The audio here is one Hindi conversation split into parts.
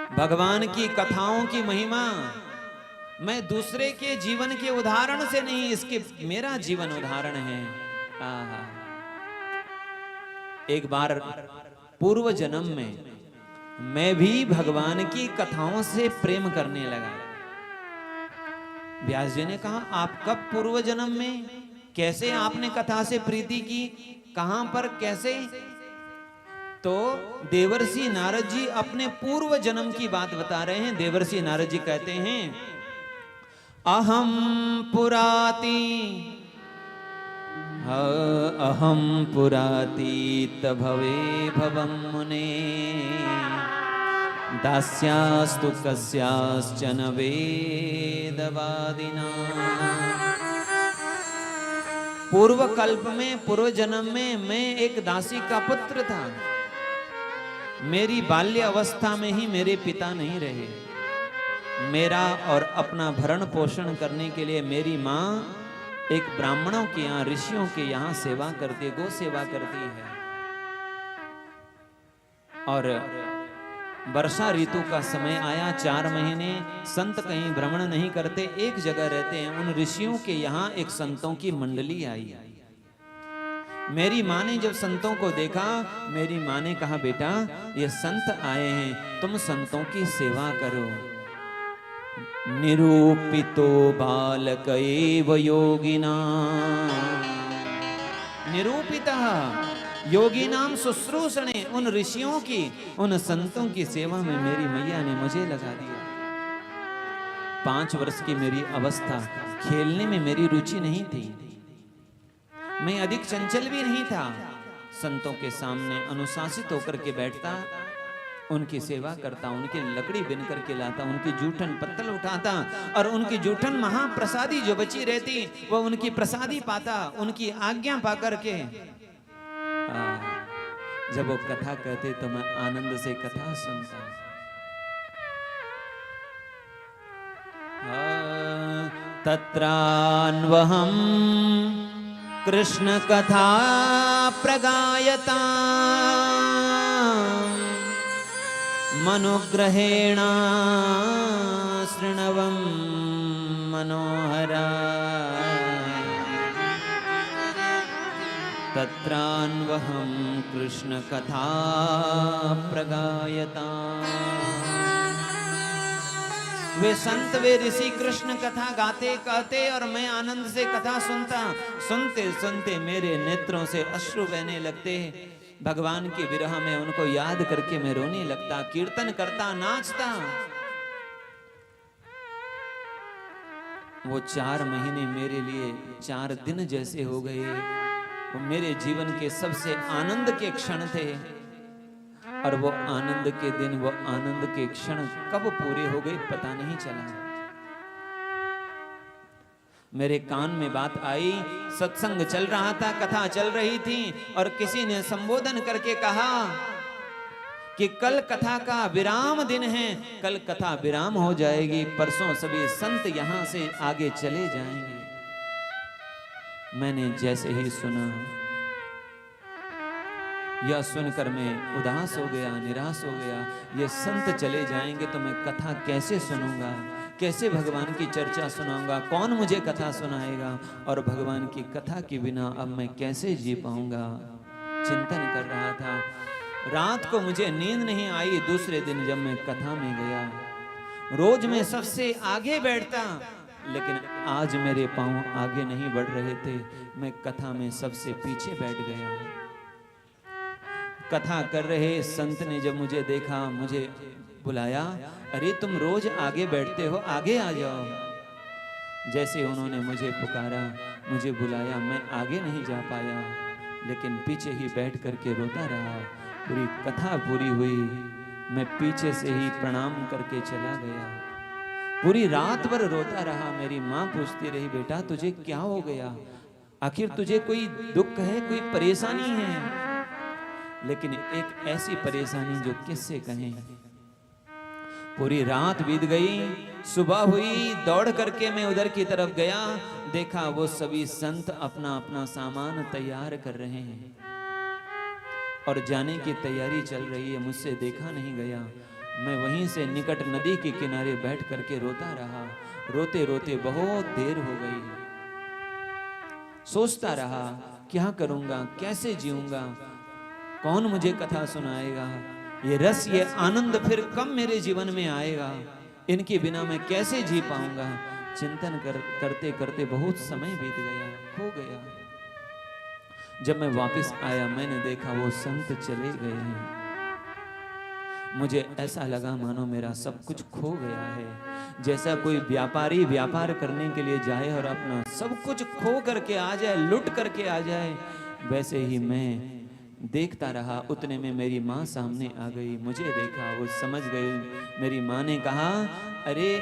भगवान की कथाओं की महिमा मैं दूसरे के जीवन के उदाहरण से नहीं, इसके मेरा जीवन उदाहरण है। आहा। एक बार पूर्व जन्म में मैं भी भगवान की कथाओं से प्रेम करने लगा। व्यास जी ने कहा, आप कब पूर्व जन्म में, कैसे आपने कथा से प्रीति की, कहां पर, कैसे? तो देवर्षि नारद जी अपने पूर्व जन्म की बात बता रहे हैं। देवर्षि नारद जी कहते हैं, अहम पुराती अहम पुरातीत भवे भवम मुने दास्यास्तु कस्याश्चन वेदवादिना। पूर्व कल्प में, पूर्व जन्म में मैं एक दासी का पुत्र था। मेरी बाल्य अवस्था में ही मेरे पिता नहीं रहे। मेरा और अपना भरण पोषण करने के लिए मेरी माँ एक ब्राह्मणों के यहाँ, ऋषियों के यहाँ सेवा करती, गो सेवा करती है। और वर्षा ऋतु का समय आया, 4 महीने संत कहीं भ्रमण नहीं करते, एक जगह रहते हैं। उन ऋषियों के यहाँ एक संतों की मंडली आई। मेरी माँ ने जब संतों को देखा, मेरी माँ ने कहा, बेटा ये संत आए हैं, तुम संतों की सेवा करो। निरूपितो बालक एव योगिना, निरूपितः योगिनाम शुश्रूषणे, उन ऋषियों की, उन संतों की सेवा में मेरी मैया ने मुझे लगा दिया। 5 वर्ष की मेरी अवस्था, खेलने में मेरी रुचि नहीं थी, मैं अधिक चंचल भी नहीं था। संतों के सामने अनुशासित होकर के बैठता, उनकी सेवा करता, उनकी लकड़ी बिन करके लाता, उनकी जूठन पत्तल उठाता, और उनकी जूठन महाप्रसादी जो बची रहती वो उनकी प्रसादी पाता, उनकी आज्ञा पा करके। जब वो कथा कहते तो मैं आनंद से कथा सुनता। तत्रान्वहं कृष्ण कथा प्रगायता मनुग्रहेण शृण्वं मनोहरा। तत्रान्वहं कृष्ण कथा प्रगायता। वे संत, वे ऋषि कृष्ण कथा गाते कहते और मैं आनंद से कथा सुनता। सुनते सुनते मेरे नेत्रों से अश्रु बहने लगते। भगवान के विरह में उनको याद करके मैं रोने लगता, कीर्तन करता, नाचता। वो 4 महीने मेरे लिए 4 दिन जैसे हो गए। वो मेरे जीवन के सबसे आनंद के क्षण थे, और वो आनंद के दिन, वो आनंद के क्षण कब पूरे हो गए पता नहीं चला। मेरे कान में बात आई, सत्संग चल रहा था, कथा चल रही थी, और किसी ने संबोधन करके कहा कि कल कथा का विराम दिन है, कल कथा विराम हो जाएगी, परसों सभी संत यहां से आगे चले जाएंगे। मैंने जैसे ही सुना, यह सुनकर मैं उदास हो गया, निराश हो गया। ये संत चले जाएंगे तो मैं कथा कैसे सुनूंगा, कैसे भगवान की चर्चा सुनाऊंगा, कौन मुझे कथा सुनाएगा, और भगवान की कथा के बिना अब मैं कैसे जी पाऊंगा। चिंतन कर रहा था। रात को मुझे नींद नहीं आई। दूसरे दिन जब मैं कथा में गया, रोज मैं सबसे आगे बैठता, लेकिन आज मेरे पांव आगे नहीं बढ़ रहे थे, मैं कथा में सबसे पीछे बैठ गया। कथा कर रहे संत ने जब मुझे देखा, मुझे बुलाया, अरे तुम रोज आगे बैठते हो, आगे आ जाओ। जैसे उन्होंने मुझे पुकारा, मुझे बुलाया, मैं आगे नहीं जा पाया, लेकिन पीछे ही बैठ करके रोता रहा। पूरी कथा पूरी हुई, मैं पीछे से ही प्रणाम करके चला गया। पूरी रात भर रोता रहा। मेरी माँ पूछती रही, बेटा तुझे क्या हो गया, आखिर तुझे कोई दुख है, कोई परेशानी है? लेकिन एक ऐसी परेशानी जो किससे कहें। पूरी रात बीत गई, सुबह हुई, दौड़ करके मैं उधर की तरफ गया, देखा वो सभी संत अपना अपना सामान तैयार कर रहे हैं और जाने की तैयारी चल रही है। मुझसे देखा नहीं गया। मैं वहीं से निकट नदी के किनारे बैठ करके रोता रहा। रोते रोते बहुत देर हो गई। सोचता रहा क्या करूंगा, कैसे जीऊंगा, कौन मुझे कथा सुनाएगा, ये रस ये आनंद फिर कब मेरे जीवन में आएगा, इनके बिना मैं कैसे जी पाऊंगा। चिंतन करते करते बहुत समय बीत गया, खो गया। जब मैं वापस आया मैंने देखा वो संत चले गए हैं। मुझे ऐसा लगा मानो मेरा सब कुछ खो गया है। जैसा कोई व्यापारी व्यापार करने के लिए जाए और अपना सब कुछ खो करके आ जाए, लुट करके आ जाए, वैसे ही मैं देखता रहा। उतने में मेरी माँ सामने आ गई, मुझे देखा, वो समझ गई। मेरी माँ ने कहा, अरे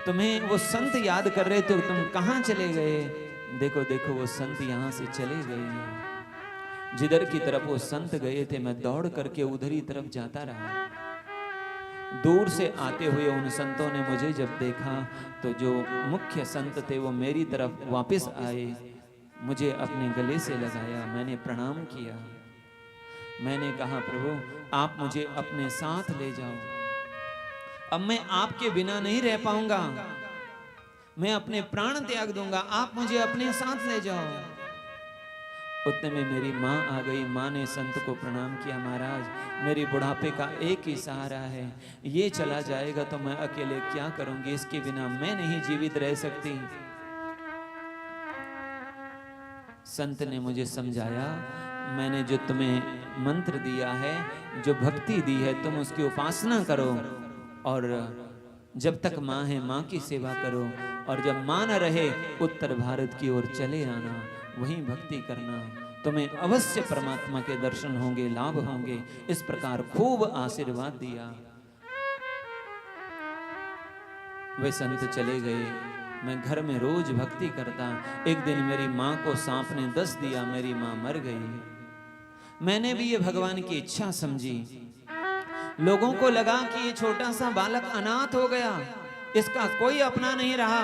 तुम्हें वो संत याद कर रहे थे, तुम कहाँ चले गए? देखो देखो वो संत यहाँ से चले गए। जिधर की तरफ वो संत गए थे मैं दौड़ करके उधरी तरफ जाता रहा। दूर से आते हुए उन संतों ने मुझे जब देखा तो जो मुख्य संत थे वो मेरी तरफ वापस आए, मुझे अपने गले से लगाया, मैंने प्रणाम किया। मैंने कहा, प्रभु आप मुझे अपने साथ ले जाओ, अब मैं आपके बिना नहीं रह पाऊंगा, मैं अपने प्राण त्याग दूंगा, आप मुझे अपने साथ ले जाओ। उतने में मेरी माँ आ गई। माँ ने संत को प्रणाम किया, महाराज मेरी बुढ़ापे का एक ही सहारा है, ये चला जाएगा तो मैं अकेले क्या करूंगी, इसके बिना मैं नहीं जीवित रह सकती। संत ने मुझे समझाया, मैंने जो तुम्हें मंत्र दिया है, जो भक्ति दी है, तुम उसकी उपासना करो और जब तक माँ है माँ की सेवा करो, और जब माँ न रहे उत्तर भारत की ओर चले आना, वहीं भक्ति करना, तुम्हें अवश्य परमात्मा के दर्शन होंगे, लाभ होंगे। इस प्रकार खूब आशीर्वाद दिया। वे संत चले गए। मैं घर में रोज भक्ति करता। एक दिन मेरी माँ को सांप ने डस दिया, मेरी माँ मर गई। मैंने भी ये भगवान की इच्छा समझी। लोगों को लगा कि ये छोटा सा बालक अनाथ हो गया, इसका कोई अपना नहीं रहा,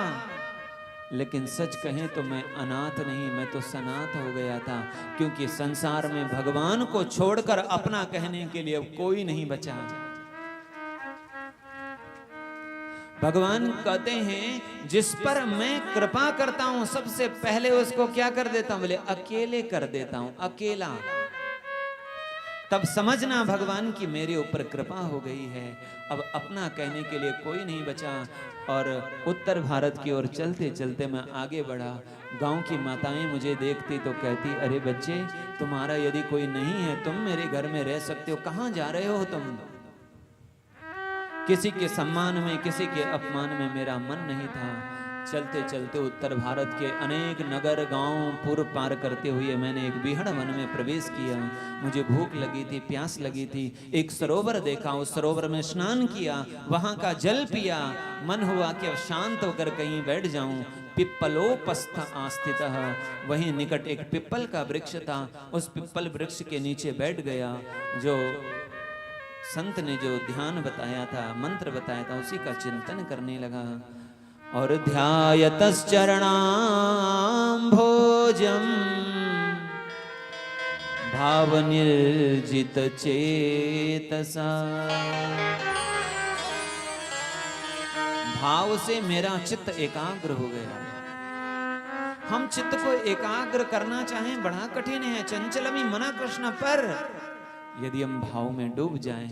लेकिन सच कहें तो मैं अनाथ नहीं, मैं तो सनाथ हो गया था, क्योंकि संसार में भगवान को छोड़कर अपना कहने के लिए अब कोई नहीं बचा। भगवान कहते हैं जिस पर मैं कृपा करता हूं सबसे पहले उसको क्या कर देता हूं, बोले अकेले कर देता हूं, अकेला। तब समझना भगवान की मेरे ऊपर कृपा हो गई है, अब अपना कहने के लिए कोई नहीं बचा। और उत्तर भारत की ओर चलते चलते मैं आगे बढ़ा। गांव की माताएं मुझे देखती तो कहती, अरे बच्चे तुम्हारा यदि कोई नहीं है, तुम मेरे घर में रह सकते हो, कहाँ जा रहे हो तुम? किसी के सम्मान में किसी के अपमान में मेरा मन नहीं था। चलते चलते उत्तर भारत के अनेक नगर गांव पूर्व पार करते हुए मैंने एक बीहड़ वन में प्रवेश किया। मुझे भूख लगी थी, प्यास लगी थी। एक सरोवर देखा, उस सरोवर में स्नान किया, वहां का जल पिया। मन हुआ कि अब शांत होकर कहीं बैठ जाऊं। पिप्पलोपस्थ आस्थितः, वहीं निकट एक पिप्पल का वृक्ष था, उस पिप्पल वृक्ष के नीचे बैठ गया। जो संत ने जो ध्यान बताया था, मंत्र बताया था, उसी का चिंतन करने लगा। और ध्यायतश्चरणाम्भोजम् भावनिर्जित चेतसा, भाव से मेरा चित्त एकाग्र हो गया। हम चित्त को एकाग्र करना चाहें बड़ा कठिन है। चंचलमी मना कृष्ण पर, यदि हम भाव में डूब जाएं,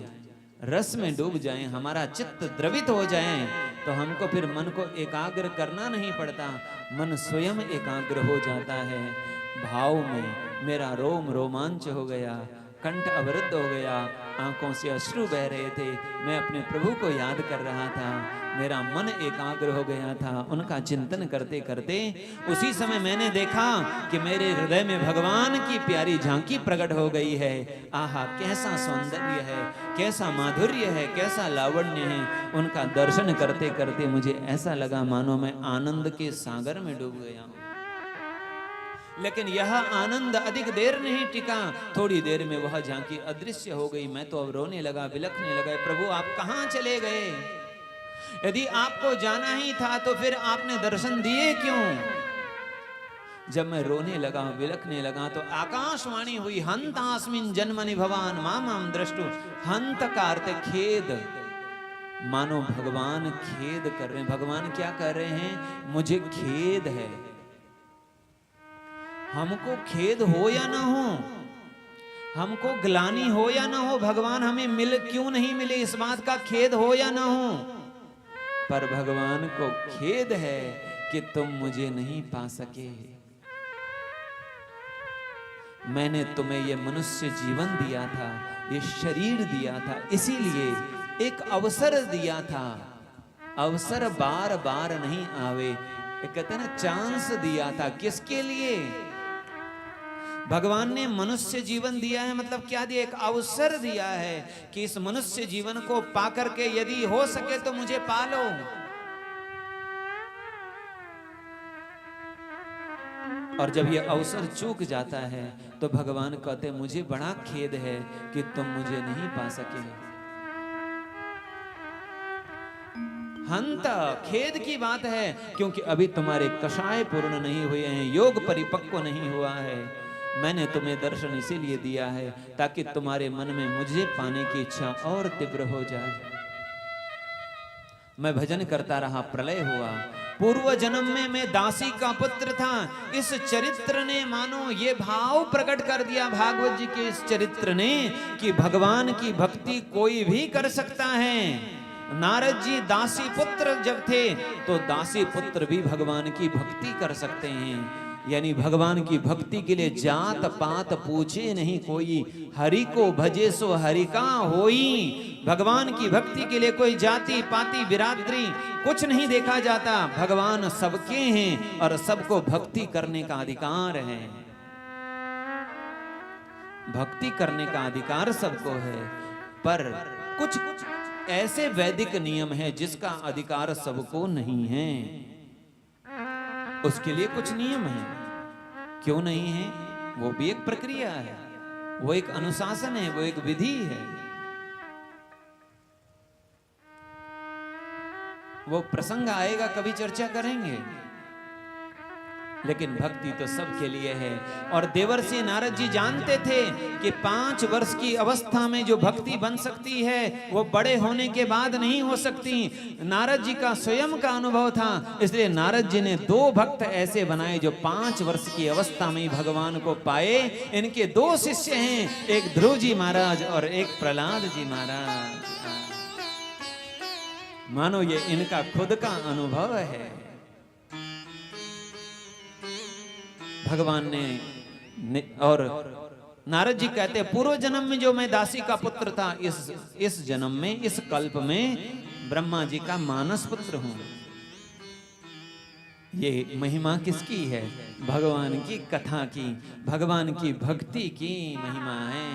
रस में डूब जाएं, हमारा चित्त द्रवित हो जाए, तो हमको फिर मन को एकाग्र करना नहीं पड़ता, मन स्वयं एकाग्र हो जाता है। भाव में मेरा रोम रोमांच हो गया, कंठ अवरुद्ध हो गया, आंखों से अश्रु बह रहे थे। मैं अपने प्रभु को याद कर रहा था, मेरा मन एकाग्र हो गया था। उनका चिंतन करते करते उसी समय मैंने देखा कि मेरे हृदय में भगवान की प्यारी झांकी प्रकट हो गई है। आहा, कैसा सौंदर्य है, कैसा माधुर्य है, कैसा लावण्य है। उनका दर्शन करते करते मुझे ऐसा लगा मानो मैं आनंद के सागर में डूब गया हूं। लेकिन यह आनंद अधिक देर नहीं टिका, थोड़ी देर में वह झांकी अदृश्य हो गई। मैं तो अब रोने लगा, बिलखने लगा, प्रभु आप कहां चले गए? यदि आपको जाना ही था तो फिर आपने दर्शन दिए क्यों? जब मैं रोने लगा, बिलखने लगा, तो आकाशवाणी हुई, हंतास्मिन् जन्मनि भवान मामाम द्रष्टु। हंत का अर्थ खेद, मानो भगवान खेद कर रहे हैं। भगवान क्या कर रहे हैं? मुझे खेद है। हमको खेद हो या ना हो, हमको ग्लानि हो या ना हो, भगवान हमें मिल क्यों नहीं मिले इस बात का खेद हो या ना हो, पर भगवान को खेद है कि तुम मुझे नहीं पा सके। मैंने तुम्हें ये मनुष्य जीवन दिया था, ये शरीर दिया था, इसीलिए एक अवसर दिया था। अवसर बार बार नहीं आवे, कहते हैं ना चांस दिया था। किसके लिए? भगवान ने मनुष्य जीवन दिया है, मतलब क्या दिया? एक अवसर दिया है कि इस मनुष्य जीवन को पाकर के यदि हो सके तो मुझे पालो। और जब ये अवसर चूक जाता है तो भगवान कहते मुझे बड़ा खेद है कि तुम मुझे नहीं पा सके। हंता, खेद की बात है, क्योंकि अभी तुम्हारे कषाय पूर्ण नहीं हुए हैं, योग परिपक्व नहीं हुआ है। मैंने तुम्हें दर्शन इसीलिए दिया है ताकि तुम्हारे मन में मुझे पाने की इच्छा और तीव्र हो जाए। मैं भजन करता रहा, प्रलय हुआ। पूर्व जन्म में मैं दासी का पुत्र था। इस चरित्र ने मानो ये भाव प्रकट कर दिया, भागवत जी के इस चरित्र ने, कि भगवान की भक्ति कोई भी कर सकता है। नारद जी दासी पुत्र जब थे तो दासी पुत्र भी भगवान की भक्ति कर सकते हैं। यानी भगवान की भक्ति के लिए जात पात पूछे नहीं कोई, हरि को भजे सो हरि का होई। भगवान की भक्ति के लिए कोई जाति पाति बिरादरी कुछ नहीं देखा जाता। भगवान सबके हैं और सबको भक्ति करने का अधिकार है। भक्ति करने का अधिकार सबको है, पर कुछ ऐसे वैदिक नियम है जिसका अधिकार सबको नहीं है। उसके लिए कुछ नियम है। क्यों नहीं है? वो भी एक प्रक्रिया है, वो एक अनुशासन है, वो एक विधि है। वो प्रसंग आएगा, कभी चर्चा करेंगे। लेकिन भक्ति तो सबके लिए है। और देवर्षि नारद जी जानते थे कि 5 वर्ष की अवस्था में जो भक्ति बन सकती है वो बड़े होने के बाद नहीं हो सकती। नारद जी का स्वयं का अनुभव था, इसलिए नारद जी ने 2 भक्त ऐसे बनाए जो 5 वर्ष की अवस्था में ही भगवान को पाए। इनके 2 शिष्य हैं, एक ध्रुव जी महाराज और एक प्रहलाद जी महाराज। मानो ये इनका खुद का अनुभव है। भगवान ने और नारद जी कहते हैं पूर्व जन्म में जो मैं दासी का पुत्र था, इस जन्म में, इस कल्प में ब्रह्मा जी का मानस पुत्र हूं। ये महिमा किसकी है? भगवान की कथा की, भगवान की भक्ति की महिमा है।